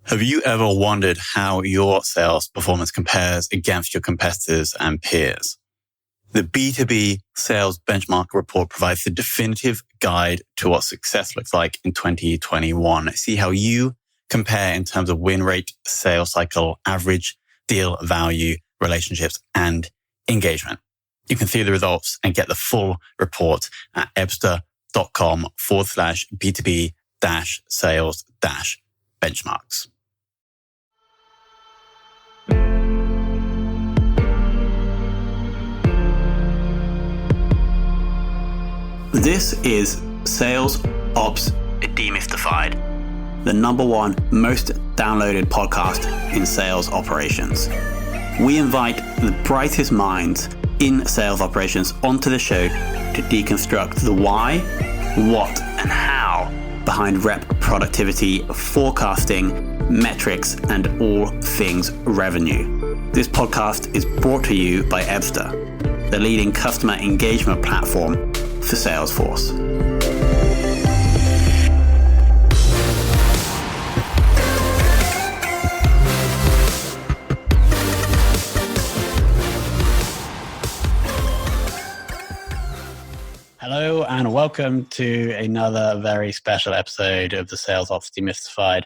Have you ever wondered how your sales performance compares against your competitors and peers? The B2B Sales Benchmark Report provides the definitive guide to what success looks like in 2021. See how you compare in terms of win rate, sales cycle, average deal value, relationships, and engagement. You can see the results and get the full report at ebster.com/B2B-sales-benchmarks. This is Sales Ops Demystified, the #1 most downloaded podcast in sales operations. We invite the brightest minds in sales operations onto the show to deconstruct the why, what, and how behind rep productivity, forecasting, metrics, and all things revenue. This podcast is brought to you by Ebster, the leading customer engagement platform for Salesforce. Hello and welcome to another very special episode of the Sales Ops Demystified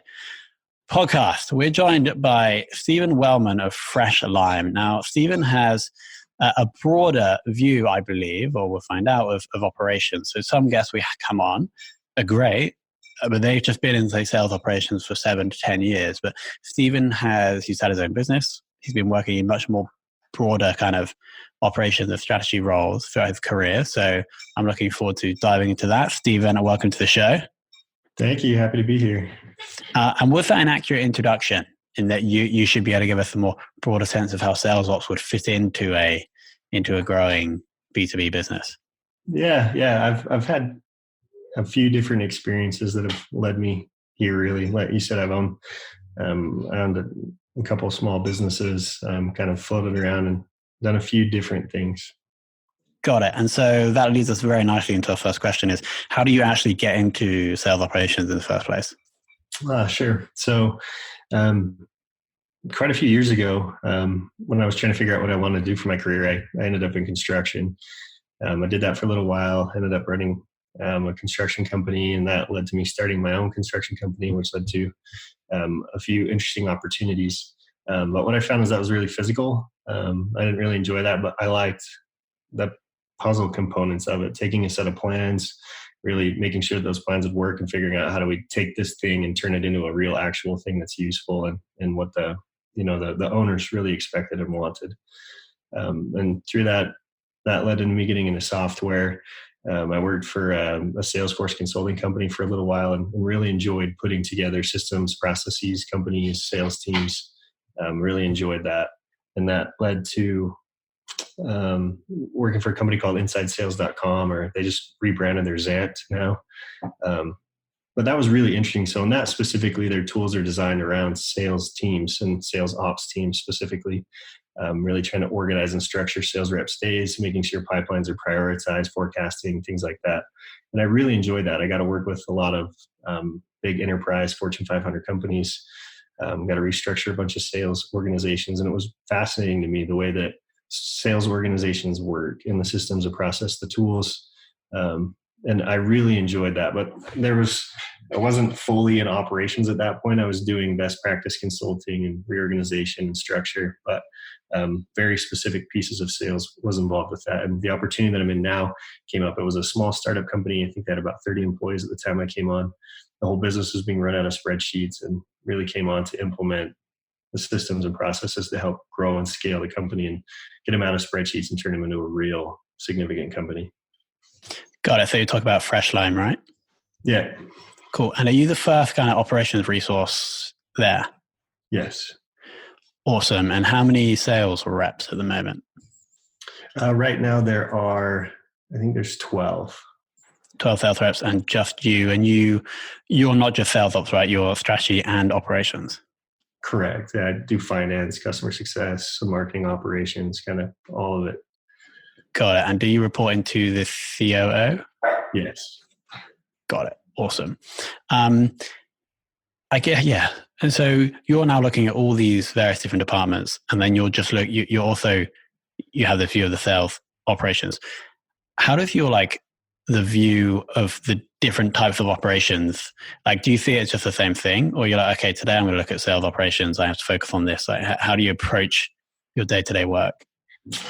podcast. We're joined by Stephen Wellman of FreshLime. Now, Stephen has a broader view, I believe, or we'll find out, of operations. So some guests we come on are great, but they've just been in, say, sales operations for 7 to 10 years. But Stephen he's had his own business. He's been working in much more broader kind of operations and strategy roles throughout his career. So I'm looking forward to diving into that. Stephen, welcome to the show. Thank you. Happy to be here. And was that an accurate introduction in that you should be able to give us a more broader sense of how sales ops would fit into a growing B2B business? Yeah. I've had a few different experiences that have led me here, really. Like you said, I've owned a couple of small businesses, kind of floated around and done a few different things. Got it. And so that leads us very nicely into our first question is, how do you actually get into sales operations in the first place? Sure. So quite a few years ago, when I was trying to figure out what I wanted to do for my career, I ended up in construction. I did that for a little while, ended up running a construction company, and that led to me starting my own construction company, which led to a few interesting opportunities. But what I found is that was really physical. I didn't really enjoy that, but I liked the puzzle components of it, taking a set of plans, really making sure that those plans would work and figuring out how do we take this thing and turn it into a real actual thing that's useful and what the owners really expected and wanted. And through that led into me getting into software. I worked for a Salesforce consulting company for a little while and really enjoyed putting together systems, processes, companies, sales teams. Really enjoyed that. And that led to working for a company called InsideSales.com, or they just rebranded their Zant now. But that was really interesting. So in that specifically, their tools are designed around sales teams and sales ops teams specifically, really trying to organize and structure sales reps' days, making sure pipelines are prioritized, forecasting, things like that. And I really enjoyed that. I got to work with a lot of big enterprise Fortune 500 companies, got to restructure a bunch of sales organizations. And it was fascinating to me the way that sales organizations work and the systems of process, the tools. And I really enjoyed that. But I wasn't fully in operations at that point. I was doing best practice consulting and reorganization and structure, but very specific pieces of sales was involved with that. And the opportunity that I'm in now came up. It was a small startup company. I think they had about 30 employees at the time I came on. The whole business was being run out of spreadsheets, and really came on to implement the systems and processes to help grow and scale the company and get them out of spreadsheets and turn them into a real significant company. Got it. So you talk about FreshLime, right? Yeah. Cool. And are you the first kind of operations resource there? Yes. Awesome. And how many sales reps at the moment? Right now there are, I think there's 12. 12 sales reps and just you. And you're not just sales ops, right? You're strategy and operations. Correct. Yeah, I do finance, customer success, some marketing operations, kind of all of it. Got it. And do you report into the COO? Yes. Got it. Awesome. I get, yeah. And so you're now looking at all these various different departments, and then you're just you're also, you have the view of the sales operations. How does your the view of the different types of operations, do you see it's just the same thing, or you're like, okay, today I'm going to look at sales operations, I have to focus on this? How do you approach your day-to-day work?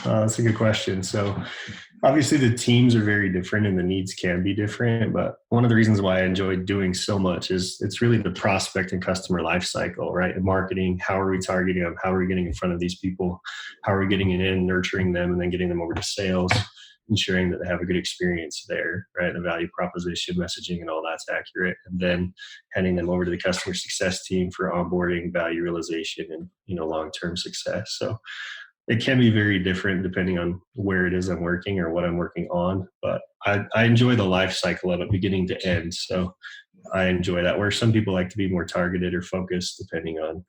That's a good question. So obviously the teams are very different and the needs can be different, but one of the reasons why I enjoy doing so much is it's really the prospect and customer life cycle, right? And marketing, how are we targeting them? How are we getting in front of these people? How are we getting it in, nurturing them, and then getting them over to sales, ensuring that they have a good experience there, right? The value proposition, messaging, and all that's accurate. And then handing them over to the customer success team for onboarding, value realization, and, long-term success. So it can be very different depending on where it is I'm working or what I'm working on. But I enjoy the life cycle of it beginning to end. So I enjoy that, where some people like to be more targeted or focused depending on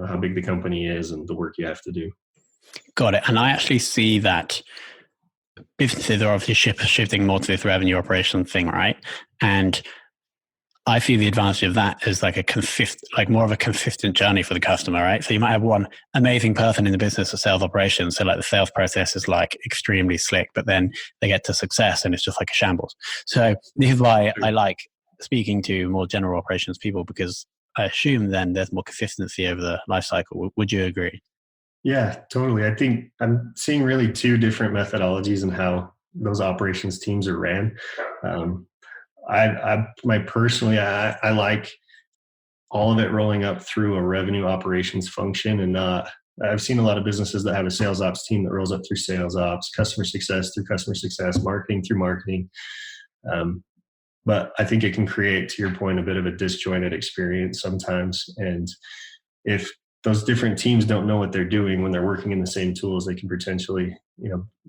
how big the company is and the work you have to do. Got it. And I actually see that businesses are obviously shifting more to this revenue operation thing, right? And I see the advantage of that as more of a consistent journey for the customer, right? So you might have one amazing person in the business of sales operations. So the sales process is extremely slick, but then they get to success and it's just like a shambles. So this is why I like speaking to more general operations people, because I assume then there's more consistency over the life cycle. Would you agree? Yeah, totally. I think I'm seeing really two different methodologies in how those operations teams are ran. I like all of it rolling up through a revenue operations function, and I've seen a lot of businesses that have a sales ops team that rolls up through sales ops, customer success through customer success, marketing through marketing. But I think it can create, to your point, a bit of a disjointed experience sometimes. And if those different teams don't know what they're doing when they're working in the same tools, they can potentially,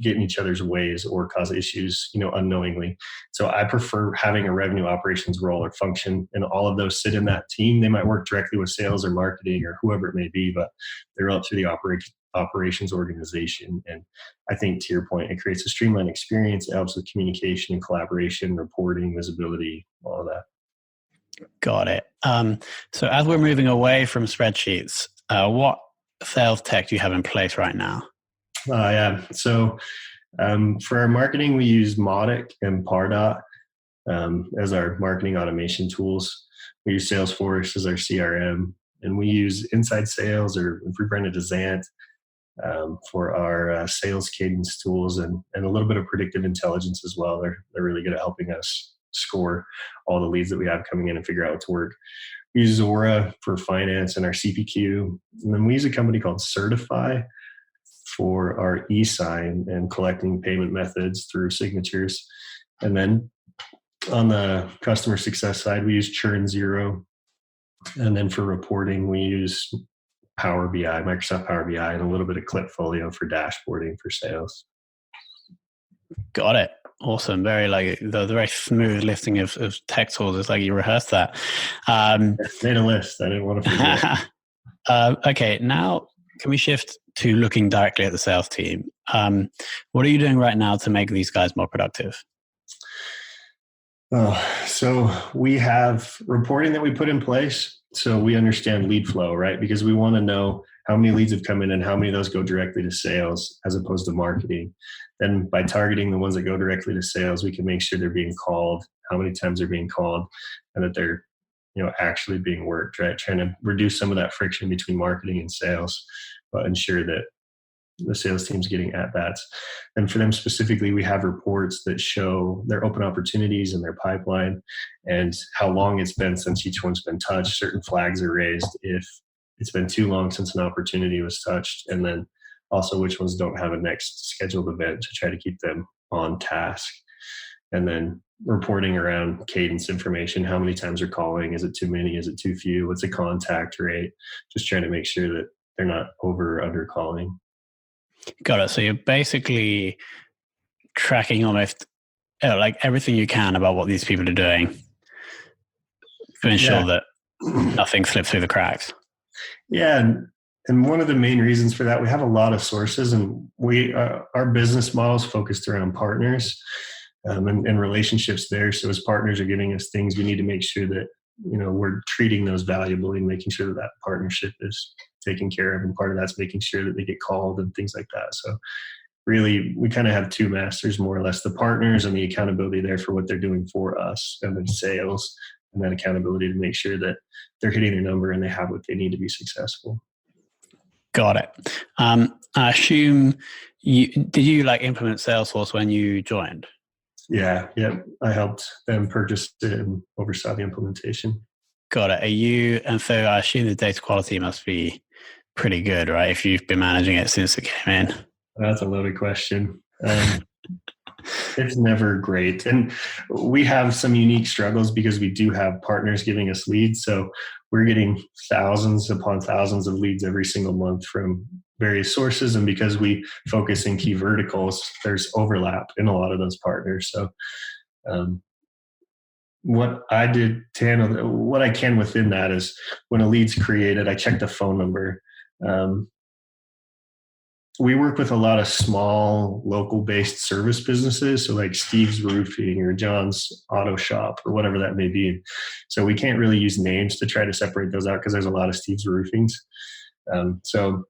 get in each other's ways or cause issues, unknowingly. So I prefer having a revenue operations role or function, and all of those sit in that team. They might work directly with sales or marketing or whoever it may be, but they're up to the operations organization. And I think, to your point, it creates a streamlined experience. It helps with communication and collaboration, reporting, visibility, all of that. Got it. So as we're moving away from spreadsheets, what sales tech do you have in place right now? Yeah. So for our marketing, we use Mautic and Pardot as our marketing automation tools. We use Salesforce as our CRM, and we use Inside Sales, or rebranded as Zant, for our sales cadence tools and a little bit of predictive intelligence as well. They're really good at helping us score all the leads that we have coming in and figure out what's work. We use Zora for finance and our CPQ. And then we use a company called Certify for our e-sign and collecting payment methods through signatures. And then on the customer success side, we use Churn Zero. And then for reporting, we use Power BI, Microsoft Power BI, and a little bit of Clipfolio for dashboarding for sales. Got it. Awesome. Very the very smooth listing of tech tools. It's like you rehearsed that. Made a list. I didn't want to forget. Okay. Now can we shift to looking directly at the sales team? What are you doing right now to make these guys more productive? So we have reporting that we put in place. So we understand lead flow, right? Because we want to know how many leads have come in and how many of those go directly to sales as opposed to marketing. Then by targeting the ones that go directly to sales, we can make sure they're being called, how many times they're being called, and that they're, actually being worked, right? Trying to reduce some of that friction between marketing and sales, but ensure that the sales team's getting at bats. And for them specifically, we have reports that show their open opportunities and their pipeline and how long it's been since each one's been touched. Certain flags are raised if it's been too long since an opportunity was touched, and then also which ones don't have a next scheduled event to try to keep them on task. And then reporting around cadence information, how many times they're calling, is it too many, is it too few, what's the contact rate, just trying to make sure that they're not over or under calling. Got it. So you're basically tracking almost everything you can about what these people are doing to ensure that nothing slips through the cracks. Yeah. And one of the main reasons for that, we have a lot of sources, and our business model is focused around partners and relationships there. So as partners are giving us things, we need to make sure that we're treating those valuably and making sure that that partnership is taken care of. And part of that's making sure that they get called and things like that. So really, we kind of have two masters, more or less, the partners and the accountability there for what they're doing for us, and then sales and that accountability to make sure that they're hitting their number and they have what they need to be successful. Got it. I assume did you implement Salesforce when you joined? Yeah. I helped them purchase it and oversaw the implementation. Got it. And so I assume the data quality must be pretty good, right? If you've been managing it since it came in. That's a loaded question. It's never great. And we have some unique struggles because we do have partners giving us leads. So we're getting thousands upon thousands of leads every single month from various sources. And because we focus in key verticals, there's overlap in a lot of those partners. So what I did to handle what I can within that is when a lead's created, I check the phone number. We work with a lot of small local-based service businesses, so like Steve's Roofing or John's Auto Shop or whatever that may be. So we can't really use names to try to separate those out because there's a lot of Steve's Roofings. So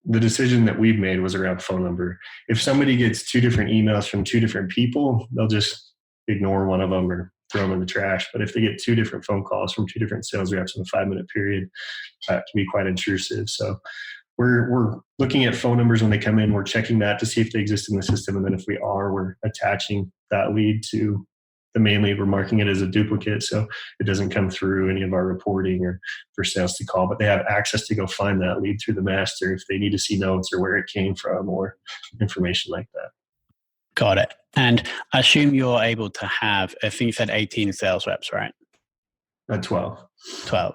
the decision that we've made was around phone number. If somebody gets two different emails from two different people, they'll just ignore one of them or throw them in the trash. But if they get two different phone calls from two different sales reps in a 5-minute period, that can be quite intrusive. So we're looking at phone numbers when they come in. We're checking that to see if they exist in the system. And then if we are, we're attaching that lead to the main lead. We're marking it as a duplicate so it doesn't come through any of our reporting or for sales to call. But they have access to go find that lead through the master if they need to see notes or where it came from or information like that. Got it. And I assume you're able to have, I think you said 18 sales reps, right? 12.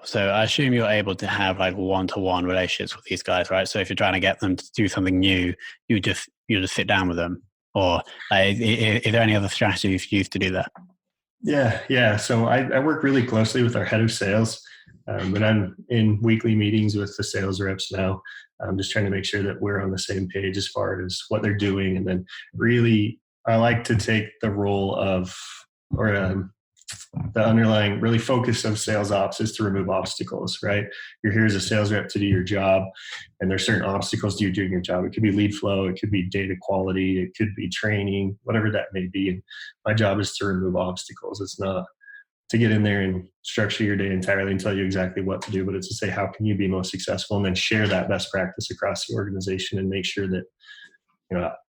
So I assume you're able to have one-to-one relationships with these guys, right? So if you're trying to get them to do something new, you just sit down with them. Or is there any other strategies you use to do that? Yeah. So I work really closely with our head of sales, and I'm in weekly meetings with the sales reps now. I'm just trying to make sure that we're on the same page as far as what they're doing. And then really, I like to take the role of, the underlying really focus of sales ops is to remove obstacles, right? You're here as a sales rep to do your job, and there's certain obstacles to you doing your job. It could be lead flow, it could be data quality, it could be training, whatever that may be. And my job is to remove obstacles. It's not to get in there and structure your day entirely and tell you exactly what to do, but it's to say, how can you be most successful? And then share that best practice across the organization and make sure that,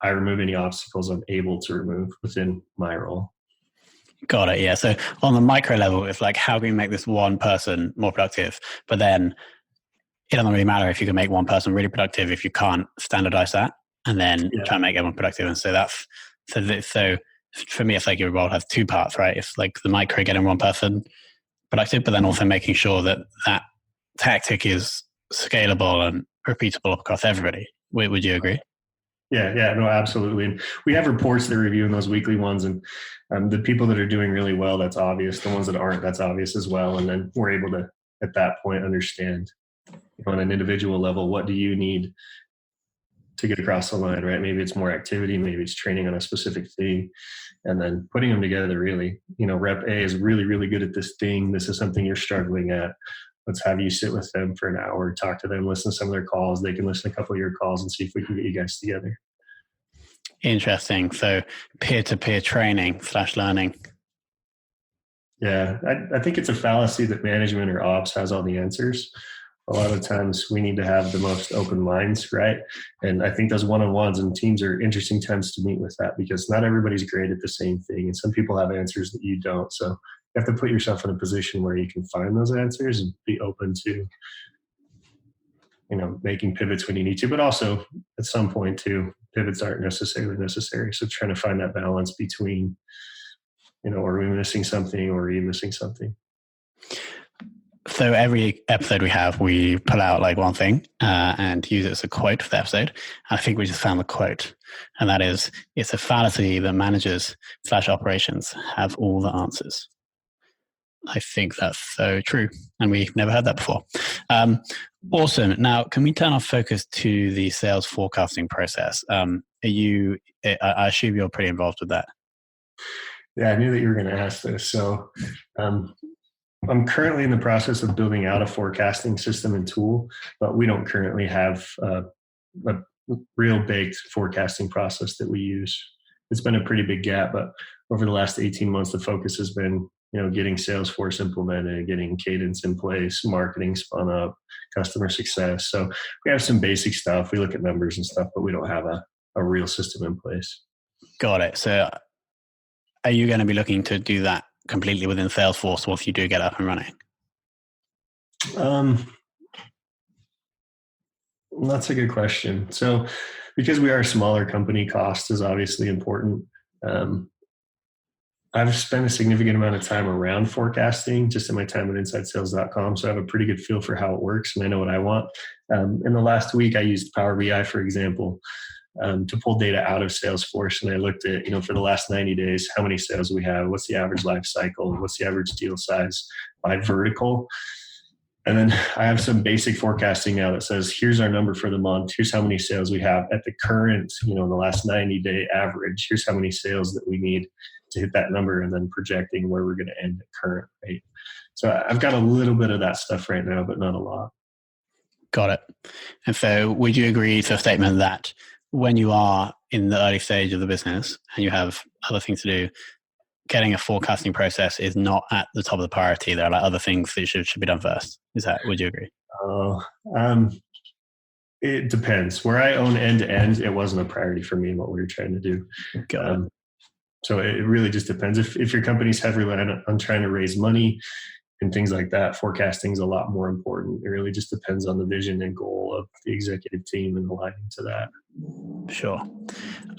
I remove any obstacles I'm able to remove within my role. Got it. Yeah. So on the micro level, it's how can we make this one person more productive? But then it doesn't really matter if you can make one person really productive if you can't standardize that and then try and make everyone productive. And so so for me, it's your role has two parts, right? It's the micro getting one person productive, but then also making sure that that tactic is scalable and repeatable across everybody. Would you agree? Yeah, no, absolutely. And we have reports that review in those weekly ones, and the people that are doing really well, that's obvious. The ones that aren't, that's obvious as well. And then we're able to, at that point, understand on an individual level, what do you need to get across the line, right? Maybe it's more activity, maybe it's training on a specific thing, and then putting them together really. Rep A is really, really good at this thing. This is something you're struggling at. Let's have you sit with them for an hour, talk to them, listen to some of their calls. They can listen to a couple of your calls and see if we can get you guys together. Interesting. So peer-to-peer training / learning. Yeah, I think it's a fallacy that management or ops has all the answers. A lot of times we need to have the most open minds, right? And I think those one-on-ones and teams are interesting times to meet with that because not everybody's great at the same thing. And some people have answers that you don't. So you have to put yourself in a position where you can find those answers and be open to, making pivots when you need to, but also at some point too, pivots aren't necessarily necessary. So trying to find that balance between, are we missing something or are you missing something? So every episode we pull out one thing and use it as a quote for the episode. And I think we just found the quote, and that is, it's a fallacy that managers / operations have all the answers. I think that's so true, and we've never heard that before. Awesome. Now, can we turn our focus to the sales forecasting process? I assume you're pretty involved with that. Yeah, I knew that you were going to ask this. So I'm currently in the process of building out a forecasting system and tool, but we don't currently have a real baked forecasting process that we use. It's been a pretty big gap, but over the last 18 months, the focus has been, getting Salesforce implemented, getting Cadence in place, marketing spun up, customer success. So we have some basic stuff. We look at numbers and stuff, but we don't have a real system in place. Got it. So are you going to be looking to do that completely within Salesforce once you do get up and running? That's a good question. So because we are a smaller company, cost is obviously important. I've spent a significant amount of time around forecasting just in my time at InsideSales.com. So I have a pretty good feel for how it works and I know what I want. In the last week, I used Power BI, for example, to pull data out of Salesforce. And I looked at, for the last 90 days, how many sales we have, what's the average life cycle, what's the average deal size by vertical. And then I have some basic forecasting now that says, here's our number for the month. Here's how many sales we have at the current, the last 90-day average. Here's how many sales that we need to hit that number, and then projecting where we're going to end at current rate. So I've got a little bit of that stuff right now, but not a lot. Got it. And so would you agree to a statement that when you are in the early stage of the business and you have other things to do, getting a forecasting process is not at the top of the priority? There are other things that should be done first. Would you agree? It depends. Where I own end to end, it wasn't a priority for me in what we were trying to do. So it really just depends. If your company's heavily on trying to raise money and things like that, forecasting is a lot more important. It really just depends on the vision and goal of the executive team and aligning to that. Sure.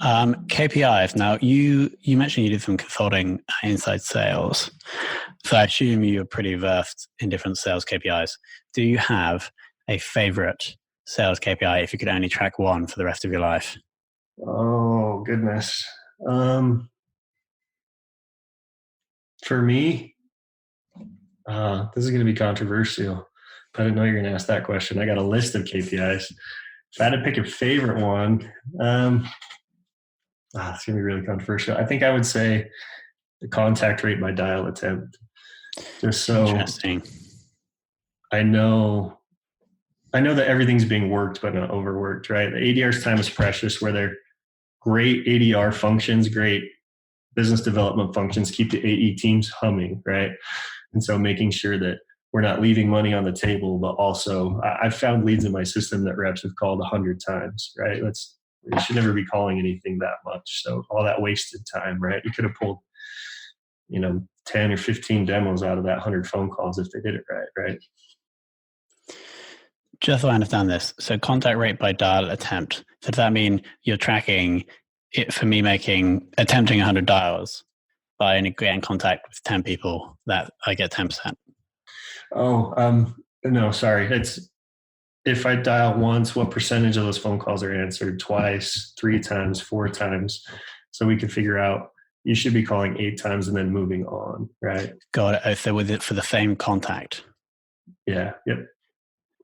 KPIs. Now, you mentioned you did some consulting inside sales. So I assume you're pretty versed in different sales KPIs. Do you have a favorite sales KPI if you could only track one for the rest of your life? Oh, goodness. For me, this is going to be controversial. I didn't know you were going to ask that question. I got a list of KPIs. If I had to pick a favorite one, it's going to be really controversial. I think I would say the contact rate by dial attempt. Just so interesting. I know that everything's being worked, but not overworked, right? The ADR's time is precious, where they're great ADR functions, great business development functions keep the AE teams humming, right? And so making sure that we're not leaving money on the table, but also I've found leads in my system that reps have called 100 times, right? You should never be calling anything that much. So all that wasted time, right? You could have pulled, 10 or 15 demos out of that 100 phone calls if they did it right? Just so I understand this, so contact rate by dial attempt. So does that mean you're tracking it for me attempting 100 dials by only getting in contact with 10 people that I get 10%? No, sorry. It's if I dial once, what percentage of those phone calls are answered, twice, 3 times, 4 times. So we could figure out you should be calling 8 times and then moving on, right? Got it. So with it for the same contact. Yeah. Yep.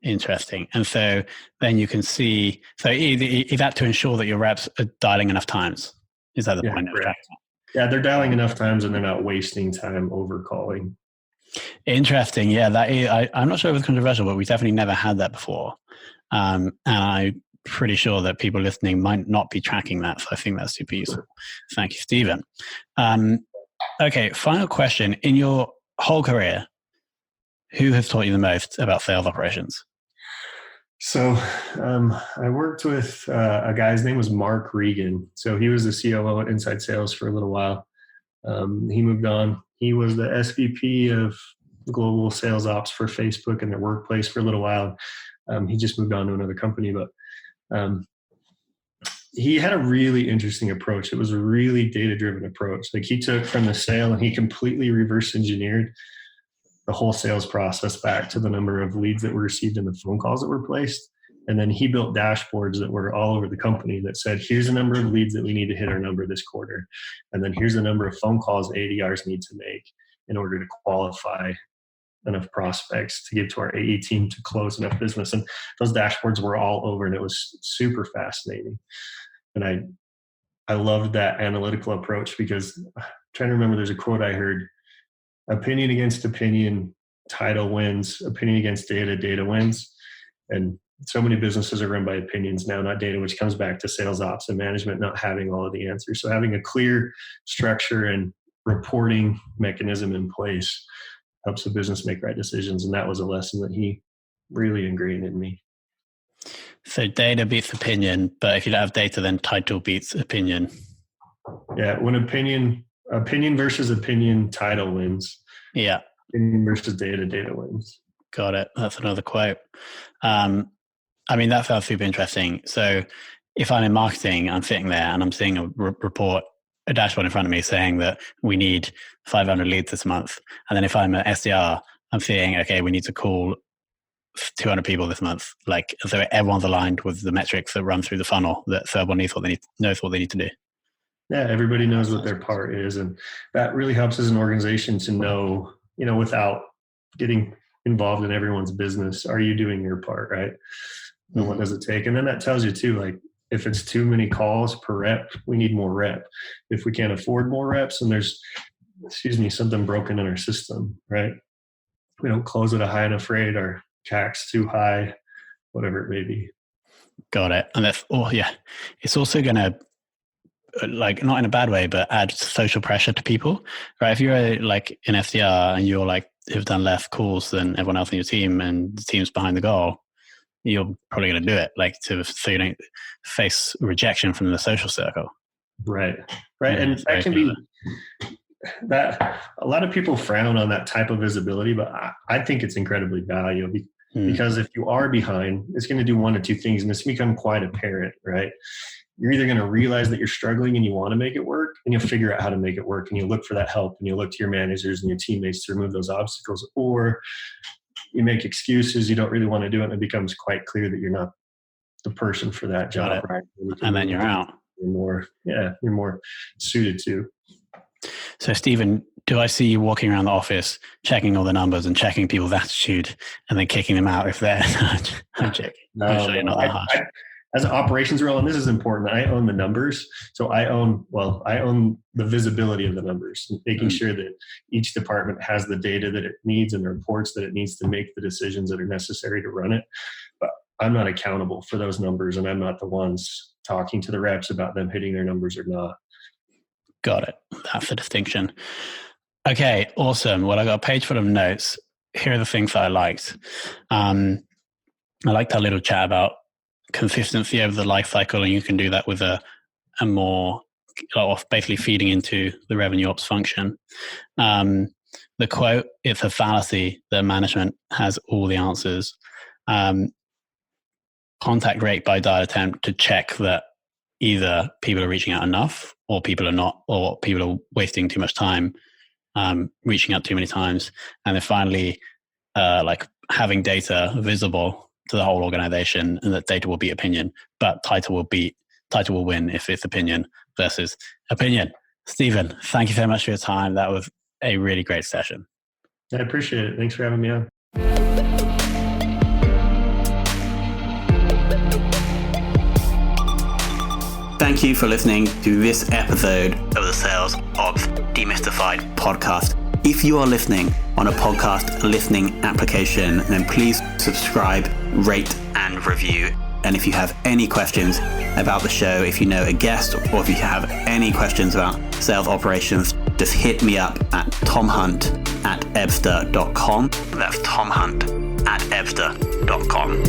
Interesting. And so then you can see, so is that to ensure that your reps are dialing enough times? Is that the point of tracking? Yeah, they're dialing enough times and they're not wasting time over calling. Interesting. Yeah, that is, I'm not sure if it's controversial, but we've definitely never had that before. And I'm pretty sure that people listening might not be tracking that. So I think that's super useful. Thank you, Stephen. Okay, final question. In your whole career, who has taught you the most about sales operations? So I worked with a guy, his name was Mark Regan. So he was the COO at Inside Sales for a little while. He moved on. He was the SVP of global sales ops for Facebook and their workplace for a little while. He just moved on to another company, but he had a really interesting approach. It was a really data-driven approach. Like he took from the sale and he completely reverse engineered the whole sales process back to the number of leads that were received and the phone calls that were placed. And then he built dashboards that were all over the company that said, here's the number of leads that we need to hit our number this quarter. And then here's the number of phone calls ADRs need to make in order to qualify enough prospects to give to our AE team to close enough business. And those dashboards were all over and it was super fascinating. And I loved that analytical approach because I'm trying to remember, there's a quote I heard: opinion against opinion title wins, opinion against data, data wins. And so many businesses are run by opinions now, not data, which comes back to sales ops and management not having all of the answers. So having a clear structure and reporting mechanism in place helps the business make right decisions. And that was a lesson that he really ingrained in me. So data beats opinion, but if you don't have data, then title beats opinion. Yeah, when opinion versus opinion, title wins. Yeah. Opinion versus data, data wins. Got it. That's another quote. I mean, that sounds super interesting. So if I'm in marketing, I'm sitting there and I'm seeing a report, a dashboard in front of me saying that we need 500 leads this month. And then if I'm an SDR, I'm seeing, okay, we need to call 200 people this month. Like, so everyone's aligned with the metrics that run through the funnel, that so everyone knows what they need to do. Yeah, everybody knows what their part is. And that really helps as an organization to know, without getting involved in everyone's business, are you doing your part, right? And what does it take? And then that tells you too, like, if it's too many calls per rep, we need more rep. If we can't afford more reps and there's, something broken in our system, right? We don't close at a high enough rate, our CAC's too high, whatever it may be. Got it. And it's also going to, like, not in a bad way, but add social pressure to people, right? If you're like an SDR and you're like, have done less calls than everyone else in your team and the team's behind the goal, you're probably going to do it, so you don't face rejection from the social circle. Right. And that can be that a lot of people frown on that type of visibility, but I think it's incredibly valuable because if you are behind, it's going to do one of two things, and it's become quite apparent, right? You're either going to realize that you're struggling and you want to make it work, and you'll figure out how to make it work, and you'll look for that help, and you'll look to your managers and your teammates to remove those obstacles, or you make excuses, you don't really want to do it, and it becomes quite clear that you're not the person for that job. Right? And then you're out. You're more suited to. So, Stephen, do I see you walking around the office, checking all the numbers and checking people's attitude and then kicking them out if they're I'm joking. No, I'm sure you're not that harsh. As an operations role, and this is important, I own the numbers. So I own the visibility of the numbers, making sure that each department has the data that it needs and the reports that it needs to make the decisions that are necessary to run it. But I'm not accountable for those numbers, and I'm not the ones talking to the reps about them hitting their numbers or not. Got it. That's the distinction. Okay, awesome. Well, I got a page full of notes. Here are the things that I liked. I liked our little chat about consistency over the life cycle, and you can do that with a more basically feeding into the revenue ops function. The quote, it's a fallacy that management has all the answers. Contact rate by dial attempt to check that either people are reaching out enough or people are not, or people are wasting too much time reaching out too many times. And then finally, having data visible to the whole organization, and that data will beat opinion, but title will win if it's opinion versus opinion. Stephen, thank you so much for your time. That was a really great session. I appreciate it. Thanks for having me on. Thank you for listening to this episode of the Sales Ops Demystified podcast. If you are listening on a podcast listening application, then please subscribe, rate, and review. And if you have any questions about the show, if you know a guest, or if you have any questions about sales operations, just hit me up at tomhunt@ebster.com. That's tomhunt@ebster.com.